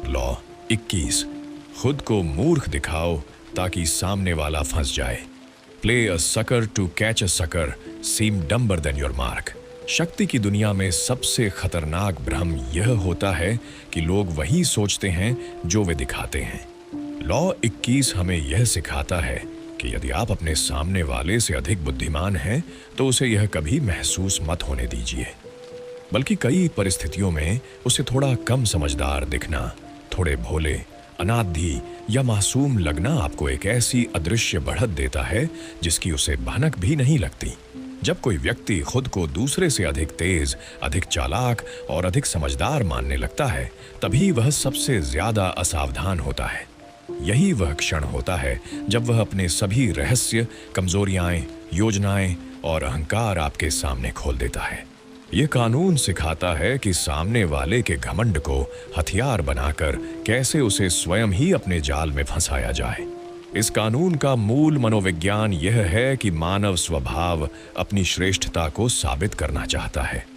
Law 21, खुद को मूर्ख दिखाओ ताकि सामने वाला फंस जाए। Play a sucker to catch a sucker seem dumber than your mark. शक्ति की दुनिया में सबसे खतरनाक भ्रम यह होता है कि लोग वही सोचते हैं जो वे दिखाते हैं। लॉ 21 हमें यह सिखाता है कि यदि आप अपने सामने वाले से अधिक बुद्धिमान हैं तो उसे यह कभी महसूस मत होने दीजिए, बल्कि कई परिस्थितियों में उसे थोड़ा कम समझदार दिखना, थोड़े भोले, अनादि या मासूम लगना आपको एक ऐसी अदृश्य बढ़त देता है जिसकी उसे भनक भी नहीं लगती। जब कोई व्यक्ति खुद को दूसरे से अधिक तेज, अधिक चालाक और अधिक समझदार मानने लगता है, तभी वह सबसे ज्यादा असावधान होता है। यही वह क्षण होता है जब वह अपने सभी रहस्य, कमजोरियां, योजनाएं और अहंकार आपके सामने खोल देता है। यह कानून सिखाता है कि सामने वाले के घमंड को हथियार बनाकर कैसे उसे स्वयं ही अपने जाल में फंसाया जाए। इस कानून का मूल मनोविज्ञान यह है कि मानव स्वभाव अपनी श्रेष्ठता को साबित करना चाहता है।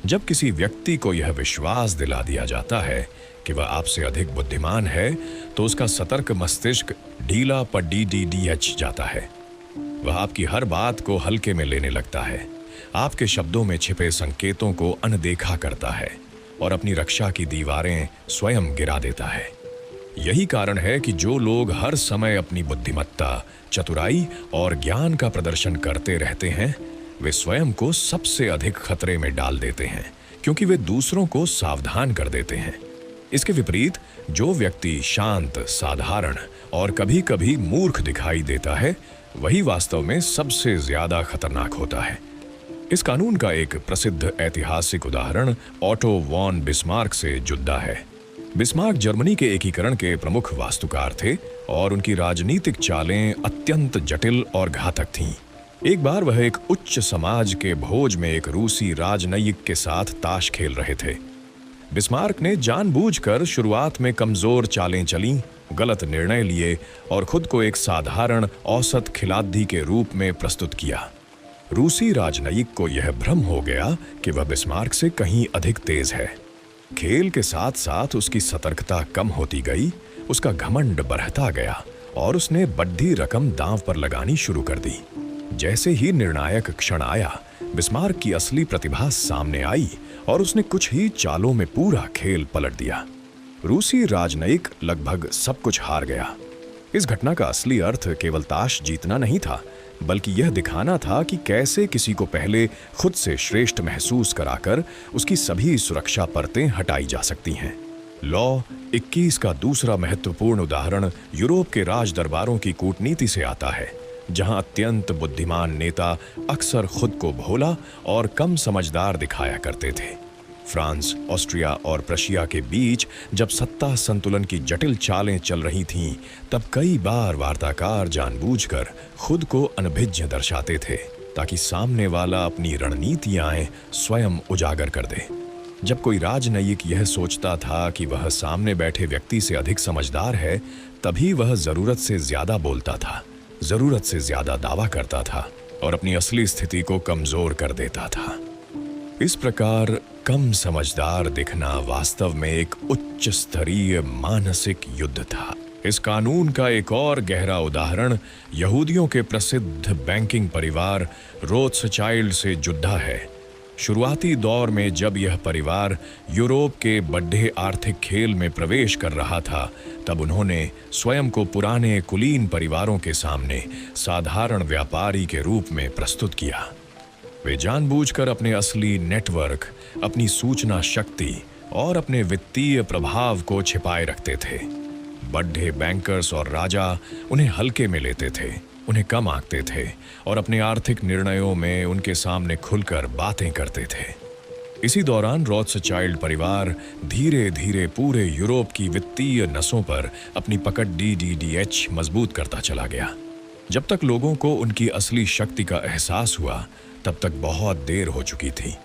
जब किसी व्यक्ति को यह विश्वास दिला दिया जाता है कि वह आपसे अधिक बुद्धिमान है, तो उसका सतर्क मस्तिष्क ढीला पड़ीडीडीएच जाता है। वह आपकी हर बात को हल्के में लेने लगता है, आपके शब्दों में छिपे संकेतों को अनदेखा करता है और अपनी रक्षा की दीवारें स्वयं गिरा देता है। यही कारण है कि जो लोग हर समय अपनी बुद्धिमत्ता, चतुराई और ज्ञान का प्रदर्शन करते रहते हैं, वे स्वयं को सबसे अधिक खतरे में डाल देते हैं, क्योंकि वे दूसरों को सावधान कर देते हैं। इसके विपरीत जो व्यक्ति शांत, साधारण और कभी-कभी मूर्ख दिखाई देता है, वही वास्तव में सबसे ज्यादा खतरनाक होता है। इस कानून का एक प्रसिद्ध ऐतिहासिक उदाहरण ऑटो वॉन बिस्मार्क से जुड़ा है। बिस्मार्क जर्मनी के एकीकरण के प्रमुख वास्तुकार थे और उनकी राजनीतिक चालें अत्यंत जटिल और घातक थीं। एक बार वह एक उच्च समाज के भोज में एक रूसी राजनयिक के साथ ताश खेल रहे थे। बिस्मार्क ने जानबूझकर शुरुआत में कमजोर चालें चलीं, गलत निर्णय लिए और खुद को एक साधारण औसत खिलाड़ी के रूप में प्रस्तुत किया। रूसी राजनयिक को यह भ्रम हो गया कि वह बिस्मार्क से कहीं अधिक तेज है। खेल के साथ साथ उसकी सतर्कता कम होती गई, उसका घमंड बढ़ता गया और उसने बड़ी रकम दांव पर लगानी शुरू कर दी। जैसे ही निर्णायक क्षण आया, बिस्मार्क की असली प्रतिभा सामने आई और उसने कुछ ही चालों में पूरा खेल पलट दिया। रूसी राजनयिक लगभग सब कुछ हार गया। इस घटना का असली अर्थ केवल ताश जीतना नहीं था, बल्कि यह दिखाना था कि कैसे किसी को पहले खुद से श्रेष्ठ महसूस कराकर उसकी सभी सुरक्षा परतें हटाई जा सकती हैं। लॉ 21 का दूसरा महत्वपूर्ण उदाहरण यूरोप के राज दरबारों की कूटनीति से आता है, जहां अत्यंत बुद्धिमान नेता अक्सर खुद को भोला और कम समझदार दिखाया करते थे। फ्रांस, ऑस्ट्रिया और प्रशिया के बीच जब सत्ता संतुलन की जटिल चालें चल रही थीं, तब कई बार वार्ताकार जानबूझकर खुद को अनभिज्ञ दर्शाते थे ताकि सामने वाला अपनी रणनीतियां स्वयं उजागर कर दे। जब कोई राजनयिक यह सोचता था कि वह सामने बैठे व्यक्ति से अधिक समझदार है, तभी वह जरूरत से ज्यादा बोलता था, जरूरत से ज्यादा दावा करता था और अपनी असली स्थिति को कमजोर कर देता था। इस प्रकार कम समझदार दिखना वास्तव में एक उच्च स्तरीय मानसिक युद्ध था। इस कानून का एक और गहरा उदाहरण यहूदियों के प्रसिद्ध बैंकिंग परिवार रोथस्चाइल्ड से जुड़ा है। शुरुआती दौर में जब यह परिवार यूरोप के बड़े आर्थिक खेल में प्रवेश कर रहा था, तब उन्होंने स्वयं को पुराने कुलीन परिवारों के सामने साधारण व्यापारी के रूप में प्रस्तुत किया। वे जानबूझकर अपने असली नेटवर्क, अपनी सूचना शक्ति और अपने वित्तीय प्रभाव को छिपाए रखते थे। बड़े बैंकर्स और राजा उन्हें हल्के में लेते थे, उन्हें कम आंकते थे और अपने आर्थिक निर्णयों में उनके सामने खुलकर बातें करते थे। इसी दौरान रोथस्चाइल्ड परिवार धीरे धीरे पूरे यूरोप की वित्तीय नसों पर अपनी पकड़ डीडीएच मजबूत करता चला गया। जब तक लोगों को उनकी असली शक्ति का एहसास हुआ, तब तक बहुत देर हो चुकी थी।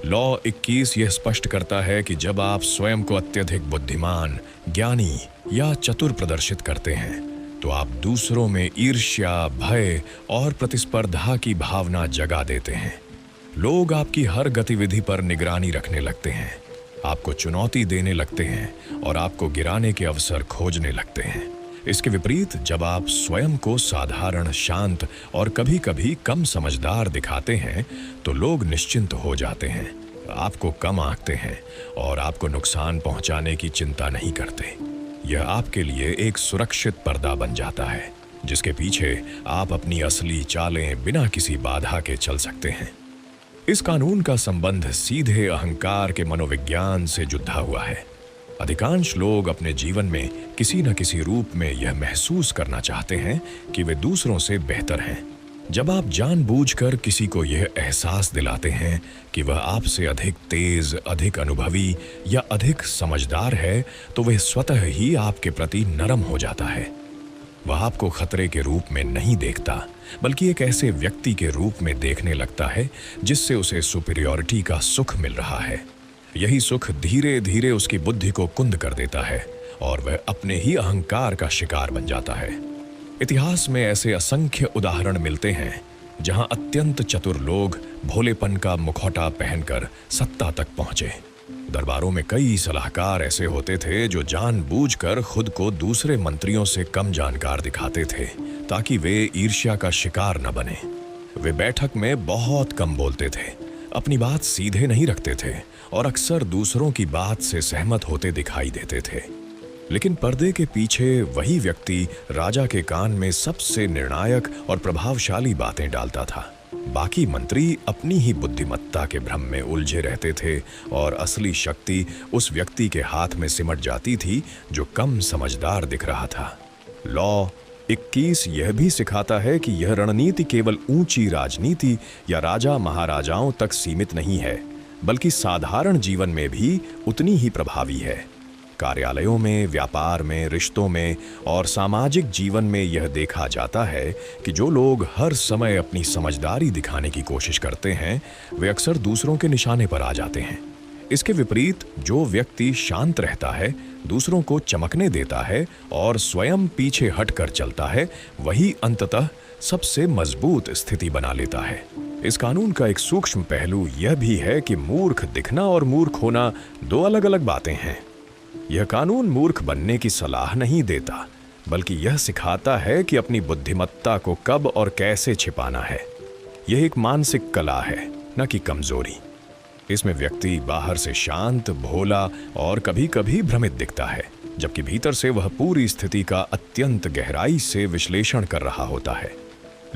लॉ 21 यह स्पष्ट करता है कि जब आप स्वयं को अत्यधिक बुद्धिमान, ज्ञानी या चतुर प्रदर्शित करते हैं, तो आप दूसरों में ईर्ष्या, भय और प्रतिस्पर्धा की भावना जगा देते हैं। लोग आपकी हर गतिविधि पर निगरानी रखने लगते हैं, आपको चुनौती देने लगते हैं और आपको गिराने के अवसर खोजने लगते हैं। इसके विपरीत जब आप स्वयं को साधारण, शांत और कभी-कभी कम समझदार दिखाते हैं तो लोग निश्चिंत हो जाते हैं, आपको कम आंकते हैं और आपको नुकसान पहुंचाने की चिंता नहीं करते। यह आपके लिए एक सुरक्षित पर्दा बन जाता है जिसके पीछे आप अपनी असली चालें बिना किसी बाधा के चल सकते हैं। इस कानून का संबंध सीधे अहंकार के मनोविज्ञान से जुड़ा हुआ है। अधिकांश लोग अपने जीवन में किसी न किसी रूप में यह महसूस करना चाहते हैं कि वे दूसरों से बेहतर हैं। जब आप जानबूझकर किसी को यह एहसास दिलाते हैं कि वह आपसे अधिक तेज, अधिक अनुभवी या अधिक समझदार है, तो वह स्वतः ही आपके प्रति नरम हो जाता है। वह आपको खतरे के रूप में नहीं देखता, बल्कि एक ऐसे व्यक्ति के रूप में देखने लगता है जिससे उसे सुपीरियॉरिटी का सुख मिल रहा है। यही सुख धीरे धीरे उसकी बुद्धि को कुंद कर देता है और वह अपने ही अहंकार का शिकार बन जाता है। इतिहास में ऐसे असंख्य उदाहरण मिलते हैं जहां अत्यंत चतुर लोग भोलेपन का मुखौटा पहनकर सत्ता तक पहुंचे। दरबारों में कई सलाहकार ऐसे होते थे जो जानबूझकर खुद को दूसरे मंत्रियों से कम जानकार दिखाते थे ताकि वे ईर्ष्या का शिकार न बने। वे बैठक में बहुत कम बोलते थे, अपनी बात सीधे नहीं रखते थे और अक्सर दूसरों की बात से सहमत होते दिखाई देते थे। लेकिन पर्दे के पीछे वही व्यक्ति राजा के कान में सबसे निर्णायक और प्रभावशाली बातें डालता था। बाकी मंत्री अपनी ही बुद्धिमत्ता के भ्रम में उलझे रहते थे और असली शक्ति उस व्यक्ति के हाथ में सिमट जाती थी जो कम समझदार दिख रहा था। लॉ 21 यह भी सिखाता है कि यह रणनीति केवल ऊंची राजनीति या राजा महाराजाओं तक सीमित नहीं है, बल्कि साधारण जीवन में भी उतनी ही प्रभावी है। कार्यालयों में, व्यापार में, रिश्तों में और सामाजिक जीवन में यह देखा जाता है कि जो लोग हर समय अपनी समझदारी दिखाने की कोशिश करते हैं वे अक्सर दूसरों के निशाने पर आ जाते हैं। इसके विपरीत जो व्यक्ति शांत रहता है, दूसरों को चमकने देता है और स्वयं पीछे हटकर चलता है, वही अंततः सबसे मजबूत स्थिति बना लेता है। इस कानून का एक सूक्ष्म पहलू यह भी है कि मूर्ख दिखना और मूर्ख होना दो अलग अलग बातें हैं। यह कानून मूर्ख बनने की सलाह नहीं देता, बल्कि यह सिखाता है कि अपनी बुद्धिमत्ता को कब और कैसे छिपाना है। यह एक मानसिक कला है, न कि कमजोरी। इसमें व्यक्ति बाहर से शांत, भोला और कभी-कभी भ्रमित दिखता है, जबकि भीतर से वह पूरी स्थिति का अत्यंत गहराई से विश्लेषण कर रहा होता है।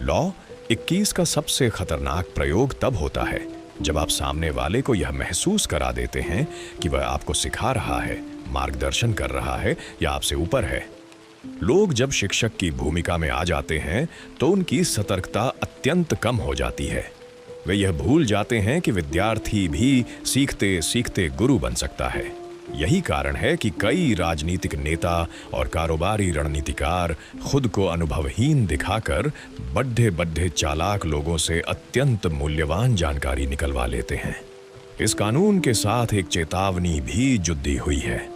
लॉ 21 का सबसे खतरनाक प्रयोग तब होता है जब आप सामने वाले को यह महसूस करा देते हैं कि वह आपको सिखा रहा है, मार्गदर्शन कर रहा है या आपसे ऊपर है। लोग जब शिक्षक की भूमिका में आ जाते हैं तो उनकी सतर्कता अत्यंत कम हो जाती है। वे यह भूल जाते हैं कि विद्यार्थी भी सीखते सीखते गुरु बन सकता है। यही कारण है कि कई राजनीतिक नेता और कारोबारी रणनीतिकार खुद को अनुभवहीन दिखाकर बड्ढे बड्ढे चालाक लोगों से अत्यंत मूल्यवान जानकारी निकलवा लेते हैं। इस कानून के साथ एक चेतावनी भी जुड़ी हुई है।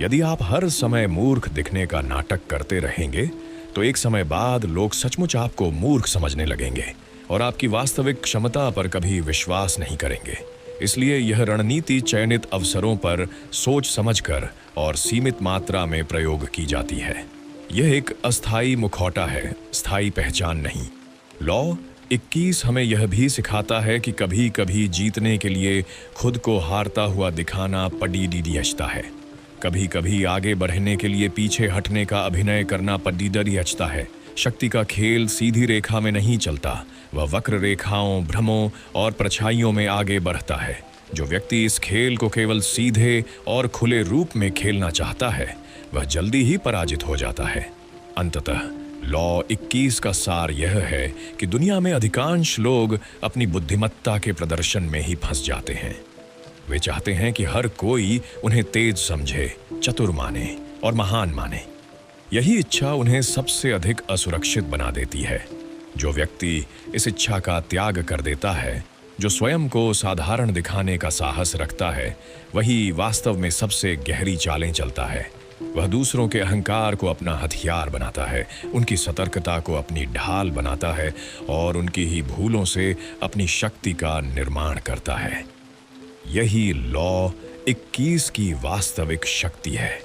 यदि आप हर समय मूर्ख दिखने का नाटक करते रहेंगे तो एक समय बाद लोग सचमुच आपको मूर्ख समझने लगेंगे और आपकी वास्तविक क्षमता पर कभी विश्वास नहीं करेंगे। इसलिए यह रणनीति चयनित अवसरों पर सोच समझकर और सीमित मात्रा में प्रयोग की जाती है। यह एक अस्थायी मुखौटा है, स्थायी पहचान नहीं। लॉ 21 हमें यह भी सिखाता है कि कभी कभी जीतने के लिए खुद को हारता हुआ दिखाना पडीडीडीएचता है। कभी कभी आगे बढ़ने के लिए पीछे हटने का अभिनय करना पडीडीडीएचता है। शक्ति का खेल सीधी रेखा में नहीं चलता, वह वक्र रेखाओं, भ्रमों और परछाइयों में आगे बढ़ता है। जो व्यक्ति इस खेल को केवल सीधे और खुले रूप में खेलना चाहता है वह जल्दी ही पराजित हो जाता है। अंततः लॉ 21 का सार यह है कि दुनिया में अधिकांश लोग अपनी बुद्धिमत्ता के प्रदर्शन में ही फंस जाते हैं। वे चाहते हैं कि हर कोई उन्हें तेज समझे, चतुर माने और महान माने। यही इच्छा उन्हें सबसे अधिक असुरक्षित बना देती है। जो व्यक्ति इस इच्छा का त्याग कर देता है, जो स्वयं को साधारण दिखाने का साहस रखता है, वही वास्तव में सबसे गहरी चालें चलता है। वह दूसरों के अहंकार को अपना हथियार बनाता है, उनकी सतर्कता को अपनी ढाल बनाता है और उनकी ही भूलों से अपनी शक्ति का निर्माण करता है। यही लॉ 21 की वास्तविक शक्ति है।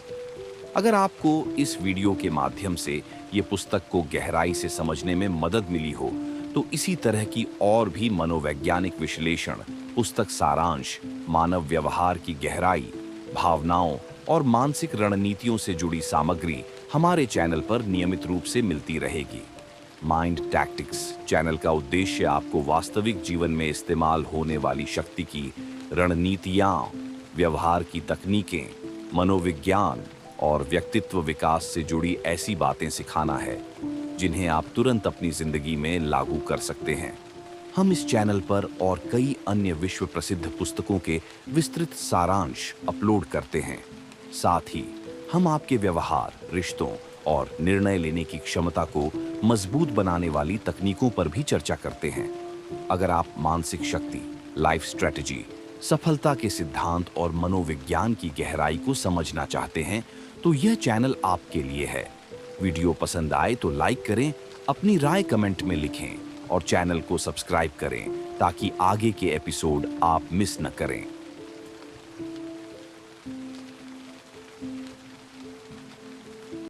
अगर आपको इस वीडियो के माध्यम से ये पुस्तक को गहराई से समझने में मदद मिली हो, तो इसी तरह की और भी मनोवैज्ञानिक विश्लेषण, पुस्तक सारांश, मानव व्यवहार की गहराई, भावनाओं और मानसिक रणनीतियों से जुड़ी सामग्री हमारे चैनल पर नियमित रूप से मिलती रहेगी। माइंड टैक्टिक्स चैनल का उद्देश्य आपको वास्तविक जीवन में इस्तेमाल होने वाली शक्ति की रणनीतियाँ, व्यवहार की तकनीकें, मनोविज्ञान और व्यक्तित्व विकास से जुड़ी ऐसी बातें सिखाना है जिन्हें आप तुरंत अपनी जिंदगी में लागू कर सकते हैं। हम इस चैनल पर और कई अन्य विश्व प्रसिद्ध पुस्तकों के विस्तृत सारांश अपलोड करते हैं। साथ ही हम आपके व्यवहार, रिश्तों और निर्णय लेने की क्षमता को मजबूत बनाने वाली तकनीकों पर भी चर्चा करते हैं। अगर आप मानसिक शक्ति, लाइफ स्ट्रेटजी, सफलता के सिद्धांत और मनोविज्ञान की गहराई को समझना चाहते हैं, तो यह चैनल आपके लिए है। वीडियो पसंद आए तो लाइक करें, अपनी राय कमेंट में लिखें और चैनल को सब्सक्राइब करें ताकि आगे के एपिसोड आप मिस न करें।